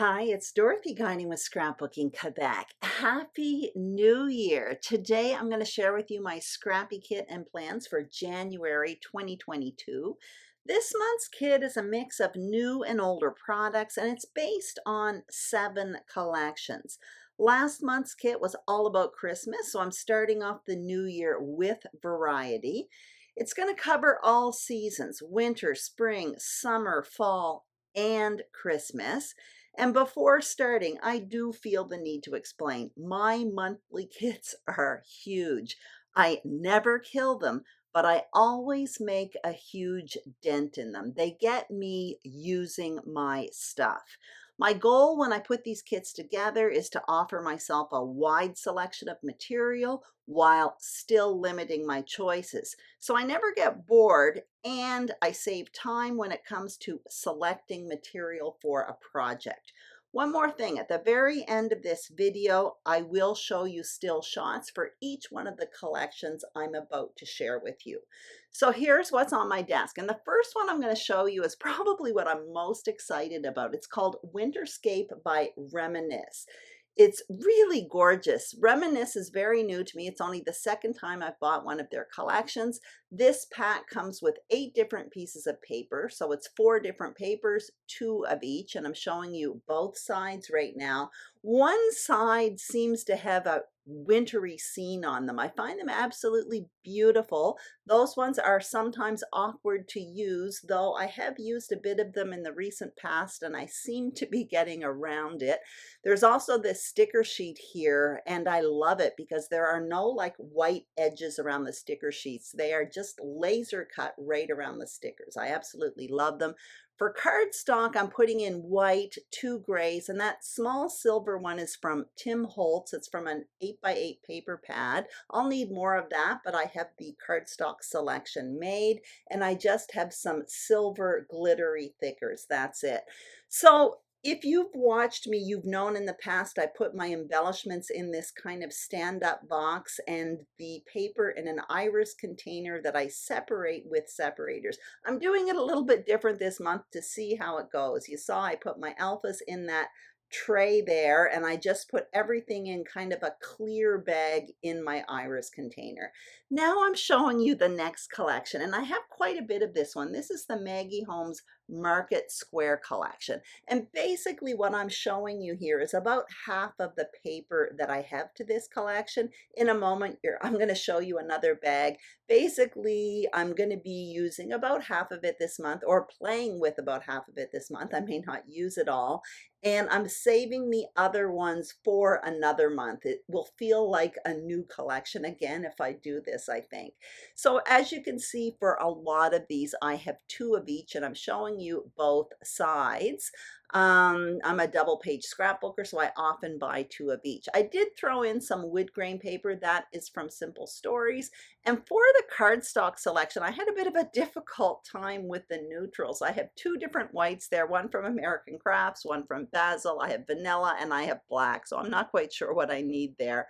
Hi, it's Dorothy guiding with Scrapbooking Quebec. Happy New Year! Today I'm going to share with you my Scrappy kit and plans for January 2022. This month's kit is a mix of new and older products, and it's based on 7 collections. Last month's kit was all about Christmas, so I'm starting off the new year with variety. It's going to cover all seasons: winter, spring, summer, fall, and Christmas. And before starting, I do feel the need to explain my monthly kits are huge. I never kill them, but I always make a huge dent in them. They get me using my stuff. My goal when I put these kits together is to offer myself a wide selection of material while still limiting my choices. So I never get bored and I save time when it comes to selecting material for a project. One more thing, at the very end of this video, I will show you still shots for each one of the collections I'm about to share with you. So here's what's on my desk. And the first one I'm going to show you is probably what I'm most excited about. It's called WINTERSCAPE by REMINISCE. It's really gorgeous. Reminisce is very new to me. It's only the second time I've bought one of their collections. This pack comes with 8 different pieces of paper. So it's 4 different papers, 2 of each. And I'm showing you both sides right now. One side seems to have a wintry scene on them. I find them absolutely beautiful. Those ones are sometimes awkward to use, though I have used a bit of them in the recent past and I seem to be getting around it. There's also this sticker sheet here, and I love it because there are no like white edges around the sticker sheets. They are just laser cut right around the stickers. I absolutely love them. For cardstock, I'm putting in white, 2 grays, and that small silver one is from Tim Holtz. It's from an 8x8 paper pad. I'll need more of that, but I have the cardstock selection made, and I just have some silver glittery thickers. That's it. So if you've watched me, you've known in the past I put my embellishments in this kind of stand-up box and the paper in an iris container that I separate with separators. I'm doing it a little bit different this month to see how it goes. You saw I put my alphas in that tray there, and I just put everything in kind of a clear bag in my iris container. Now I'm showing you the next collection, and I have quite a bit of this one. This is the MAGGIE Holmes Market Square collection. And basically what I'm showing you here is about half of the paper that I have to this collection. In a moment here, I'm going to show you another bag. Basically, I'm going to be using about half of it this month, or playing with about half of it this month. I may not use it all. And I'm saving the other ones for another month. It will feel like a new collection again if I do this, I think. So as you can see, for a lot of these, I have 2 of each, and I'm showing you both sides. I'm a double page scrapbooker, so I often buy 2 of each. I did throw in some wood grain paper that is from Simple Stories. And for the cardstock selection, I had a bit of a difficult time with the neutrals. I have 2 different whites there, one from American Crafts, one from Basil. I have vanilla and I have black, so I'm not quite sure what I need there.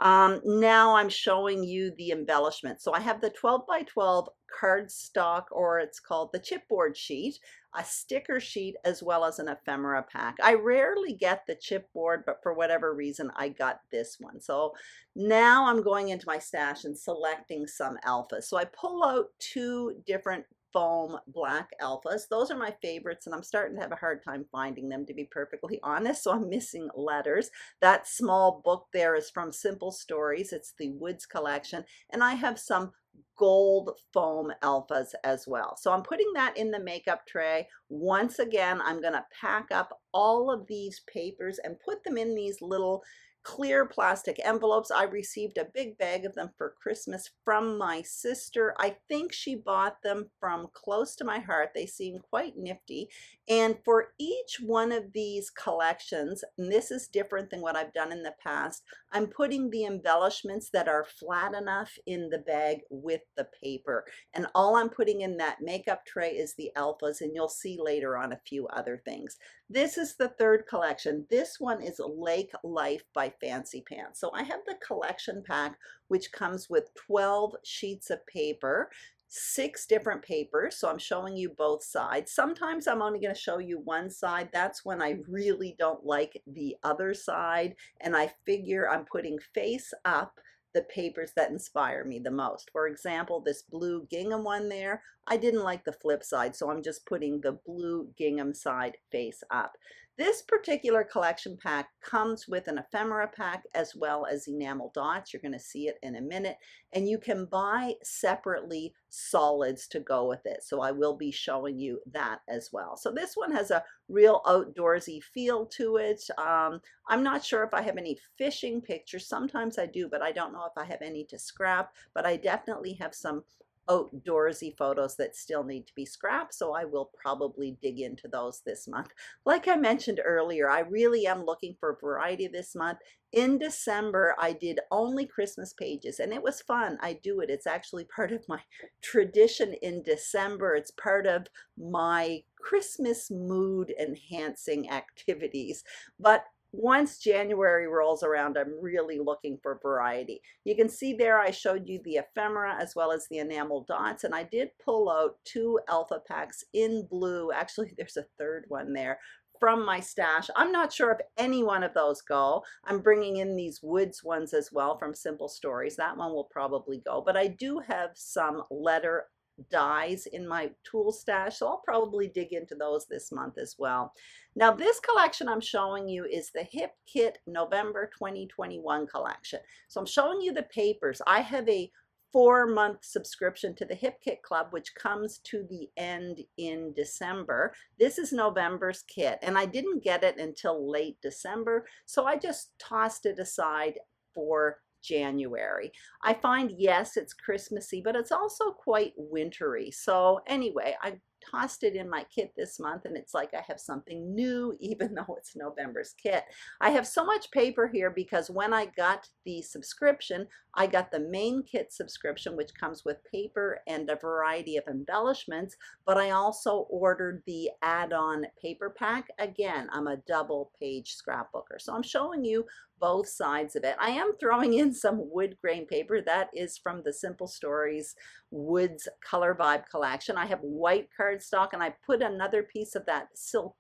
Now I'm showing you the embellishment. So I have the 12 by 12 cardstock, or it's called the chipboard sheet, a sticker sheet, as well as an ephemera pack. I rarely get the chipboard, but for whatever reason, I got this one. So now I'm going into my stash and selecting some alphas. So I pull out 2 different foam black alphas. Those are my favorites, and I'm starting to have a hard time finding them, to be perfectly honest, so I'm missing letters. That small book there is from Simple Stories. It's the Woods collection, and I have some gold foam alphas as well. So I'm putting that in the makeup tray. Once again, I'm going to pack up all of these papers and put them in these little clear plastic envelopes. I received a big bag of them for Christmas from my sister. I think she bought them from Close to My Heart. They seem quite nifty. And for each one of these collections, and this is different than what I've done in the past, I'm putting the embellishments that are flat enough in the bag with the paper. And all I'm putting in that makeup tray is the alphas, and you'll see later on a few other things. This is the 3rd collection. This one is Lake Life by Fancy Pants. So I have the collection pack, which comes with 12 sheets of paper, 6 different papers, so I'm showing you both sides. Sometimes I'm only going to show you one side. That's when I really don't like the other side, and I figure I'm putting face up the papers that inspire me the most. For example, this blue gingham one there, I didn't like the flip side, so I'm just putting the blue gingham side face up. This particular collection pack comes with an ephemera pack as well as enamel dots. You're going to see it in a minute, and you can buy separately solids to go with it. So I will be showing you that as well. So this one has a real outdoorsy feel to it. I'm not sure if I have any fishing pictures. Sometimes I do, but I don't know if I have any to scrap, but I definitely have some outdoorsy photos that still need to be scrapped, so I will probably dig into those this month. Like I mentioned earlier, I really am looking for variety this month. In December, I did only Christmas pages, and it was fun. I do it. It's actually part of my tradition in December. It's part of my Christmas mood enhancing activities. But once January rolls around, I'm really looking for variety. You can see there I showed you the ephemera as well as the enamel dots, and I did pull out 2 alpha packs in blue. Actually, there's a third one there from my stash. I'm not sure if any one of those go. I'm bringing in these woods ones as well from Simple Stories. That one will probably go, but I do have some letter dies in my tool stash, so I'll probably dig into those this month as well. Now this collection I'm showing you is the Hip Kit November 2021 collection. So I'm showing you the papers. I have a 4-month subscription to the Hip Kit Club, which comes to the end in December. This is November's kit, and I didn't get it until late December, so I just tossed it aside for January. I find, yes, it's Christmassy, but it's also quite wintry. So anyway, I tossed it in my kit this month, and it's like I have something new, even though it's November's kit. I have so much paper here because when I got the subscription, I got the main kit subscription, which comes with paper and a variety of embellishments, but I also ordered the add-on paper pack. Again, I'm a double page scrapbooker, so I'm showing you both sides of it. I am throwing in some wood grain paper that is from the Simple Stories Woods Color Vibe collection. I have white cardstock, and I put another piece of that silver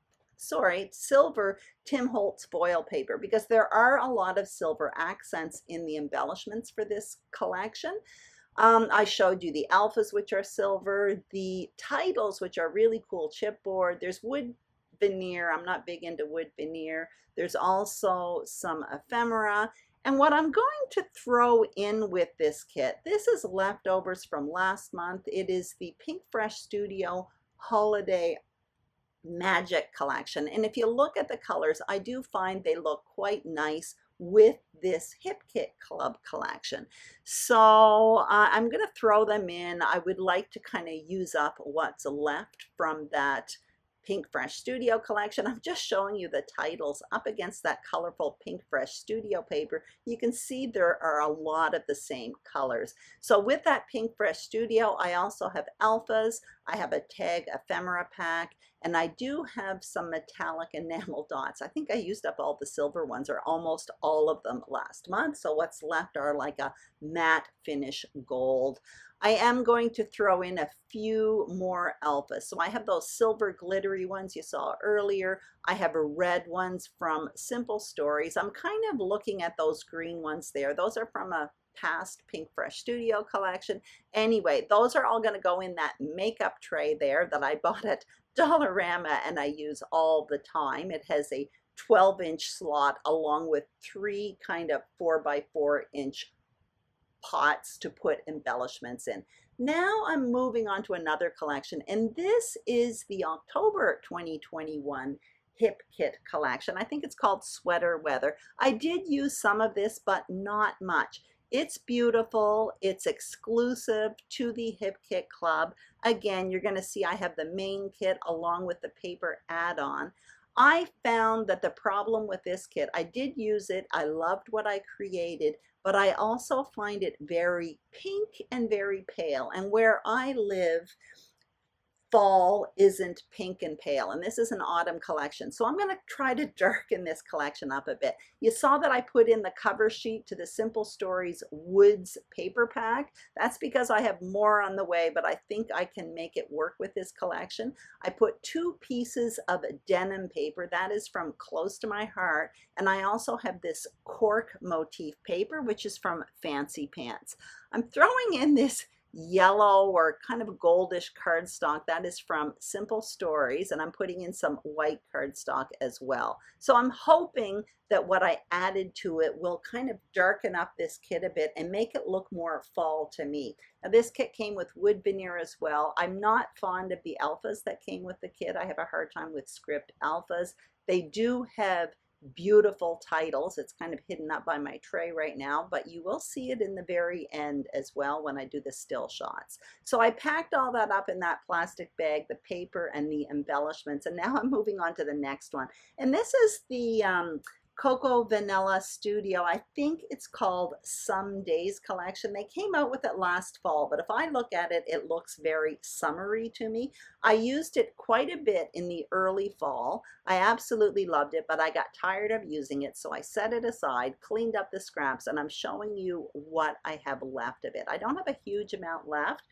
Tim Holtz foil paper because there are a lot of silver accents in the embellishments for this collection. I showed you the alphas, which are silver, the titles, which are really cool chipboard. There's wood veneer. I'm not big into wood veneer. There's also some ephemera. And what I'm going to throw in with this kit, this is leftovers from last month. It is the PINKFRESH Studio Holiday Magic collection. And if you look at the colors, I do find they look quite nice with this Hip Kit Club collection. So I'm going to throw them in. I would like to kind of use up what's left from that PINKFRESH Studio collection. I'm just showing you the titles up against that colorful PINKFRESH Studio paper. You can see there are a lot of the same colors. So with that PINKFRESH Studio, I also have alphas, I have a tag ephemera pack, and I do have some metallic enamel dots. I think I used up all the silver ones, or almost all of them last month, so what's left are like a matte finish gold. I am going to throw in a few more alphas. So I have those silver glittery ones you saw earlier. I have red ones from Simple Stories. I'm kind of looking at those green ones there. Those are from a past PINKFRESH Studio collection. Anyway, those are all going to go in that makeup tray there that I bought at Dollarama and I use all the time. It has a 12-inch slot along with 3 kind of 4x4-inch pots to put embellishments in. Now I'm moving on to another collection, and this is the October 2021 Hip Kit collection. I think it's called Sweater Weather. I did use some of this, but not much. It's beautiful. It's exclusive to the Hip Kit Club. Again, you're going to see I have the main kit along with the paper add-on. I found that the problem with this kit, I did use it, I loved what I created, but I also find it very pink and very pale. And where I live, fall isn't pink and pale, and this is an autumn collection. So I'm going to try to darken this collection up a bit. You saw that I put in the cover sheet to the Simple Stories Woods paper pack. That's because I have more on the way, but I think I can make it work with this collection. I put 2 pieces of denim paper. That is from Close to My Heart. And I also have this cork motif paper, which is from Fancy Pants. I'm throwing in this yellow or kind of goldish cardstock that is from Simple Stories, and I'm putting in some white cardstock as well. So I'm hoping that what I added to it will kind of darken up this kit a bit and make it look more fall to me. Now this kit came with wood veneer as well. I'm not fond of the alphas that came with the kit. I have a hard time with script alphas. They do have beautiful titles. It's kind of hidden up by my tray right now, but you will see it in the very end as well when I do the still shots. So I packed all that up in that plastic bag, the paper and the embellishments, and now I'm moving on to the next one. And this is the Cocoa Vanilla Studio. I think it's called Some Days collection. They came out with it last fall, but if I look at it, it looks very summery to me. I used it quite a bit in the early fall. I absolutely loved it, but I got tired of using it, so I set it aside, cleaned up the scraps, and I'm showing you what I have left of it. I don't have a huge amount left.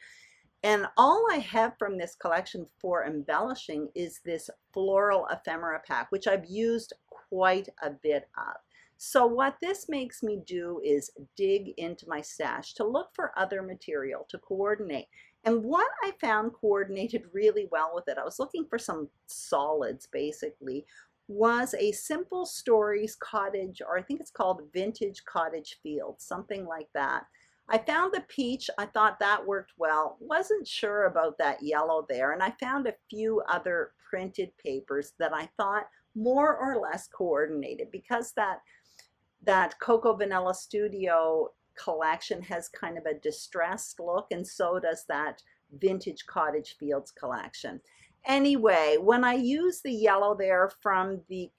And all I have from this collection for embellishing is this floral ephemera pack, which I've used quite a bit of. So what this makes me do is dig into my stash to look for other material to coordinate. And what I found coordinated really well with it, I was looking for some solids basically, was a Simple Stories cottage, or I think it's called Vintage Cottage Field, something like that. I found the peach. I thought that worked well. Wasn't sure about that yellow there. And I found a few other printed papers that I thought more or less coordinated, because that Cocoa Vanilla Studio collection has kind of a distressed look, and so does that Vintage Cottage Fields collection. Anyway, when I use the yellow there from the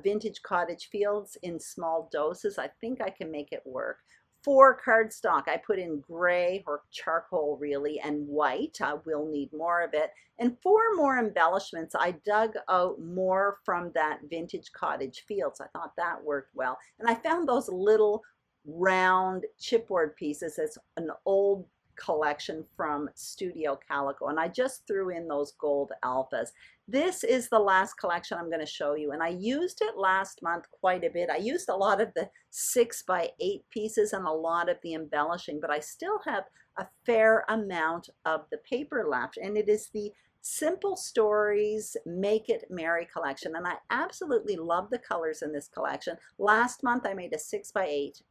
Vintage Cottage Fields in small doses, I think I can make it work. For cardstock, I put in gray or charcoal really, and white. I will need more of it. And for more embellishments, I dug out more from that Vintage Cottage Fields. I thought that worked well. And I found those little round chipboard pieces. It's an old collection from Studio Calico, and I just threw in those gold alphas. This is the last collection I'm going to show you, and I used it last month quite a bit. I used a lot of the 6x8 pieces and a lot of the embellishing, but I still have a fair amount of the paper left, and it is the Simple Stories Make It Merry collection, and I absolutely love the colors in this collection. Last month I made a 6x8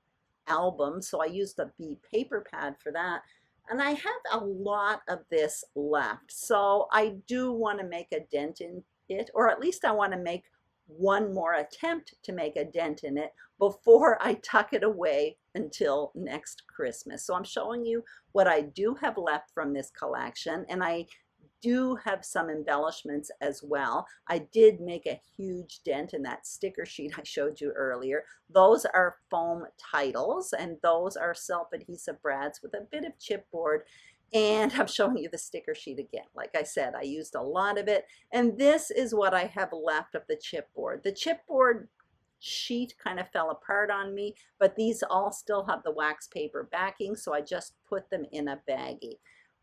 album, so I used the paper pad for that. And I have a lot of this left, so I do want to make a dent in it, or at least I want to make one more attempt to make a dent in it before I tuck it away until next Christmas. So I'm showing you what I do have left from this collection, and I do have some embellishments as well. I did make a huge dent in that sticker sheet I showed you earlier. Those are foam titles, and those are self-adhesive brads with a bit of chipboard. And I'm showing you the sticker sheet again. Like I said, I used a lot of it, and this is what I have left of the chipboard. The chipboard sheet kind of fell apart on me, but these all still have the wax paper backing, so I just put them in a baggie.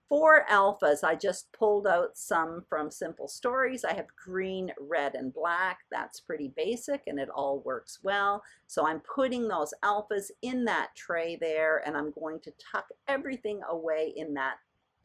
For alphas, I just pulled out some from Simple Stories. I have green, red, and black. That's pretty basic, and it all works well. So I'm putting those alphas in that tray there, and I'm going to tuck everything away in that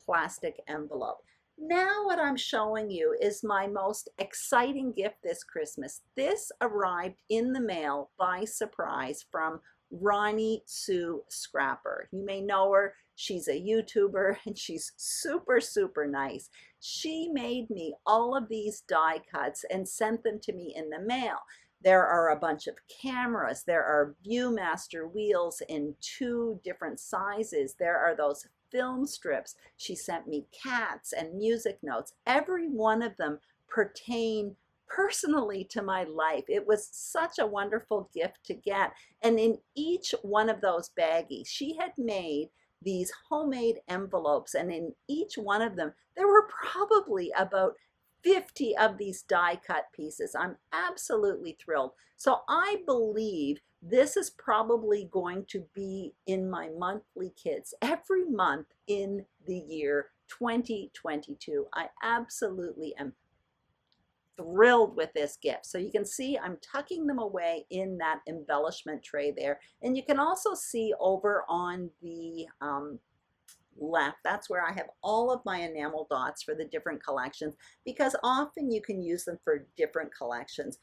plastic envelope. Now what I'm showing you is my most exciting gift this Christmas. This arrived in the mail by surprise from Ronnie Sue Scrapper. You may know her. She's a YouTuber, and she's super, super nice. She made me all of these die cuts and sent them to me in the mail. There are a bunch of cameras. There are Viewmaster wheels in 2 different sizes. There are those film strips. She sent me cats and music notes. Every one of them pertain personally to my life. It was such a wonderful gift to get. And in each one of those baggies, she had made these homemade envelopes, and in each one of them, there were probably about 50 of these die cut pieces. I'm absolutely thrilled. So I believe this is probably going to be in my monthly kits every month in the year 2022. I absolutely am thrilled with this gift. So you can see I'm tucking them away in that embellishment tray there. And you can also see over on the left, that's where I have all of my enamel dots for the different collections, because often you can use them for different collections.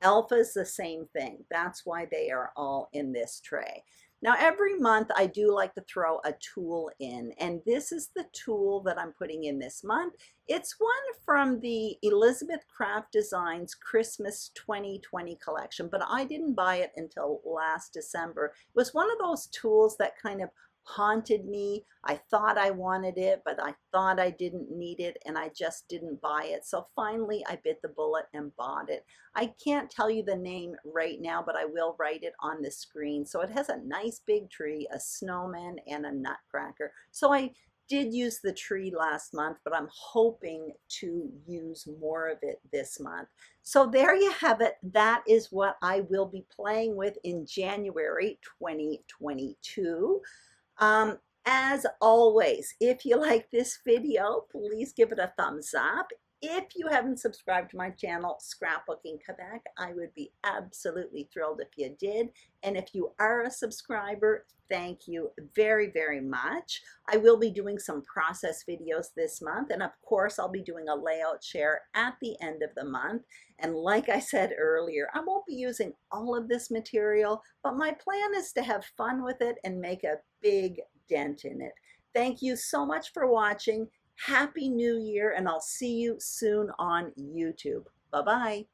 Alpha is the same thing. That's why they are all in this tray. Now every month I do like to throw a tool in, and this is the tool that I'm putting in this month. It's one from the Elizabeth Craft Designs Christmas 2020 collection, but I didn't buy it until last December. It was one of those tools that kind of haunted me. I thought I wanted it, but I thought I didn't need it, and I just didn't buy it. So finally I bit the bullet and bought it. I can't tell you the name right now, but I will write it on the screen. So it has a nice big tree, a snowman, and a nutcracker. So I did use the tree last month, but I'm hoping to use more of it this month. So there you have it. That is what I will be playing with in January 2022. As always, if you like this video, please give it a thumbs up. If you haven't subscribed to my channel, Scrapbooking Quebec, I would be absolutely thrilled if you did. And if you are a subscriber, thank you very, very much. I will be doing some process videos this month. And of course, I'll be doing a layout share at the end of the month. And like I said earlier, I won't be using all of this material, but my plan is to have fun with it and make a big dent in it. Thank you so much for watching. Happy New Year, and I'll see you soon on YouTube. Bye-bye.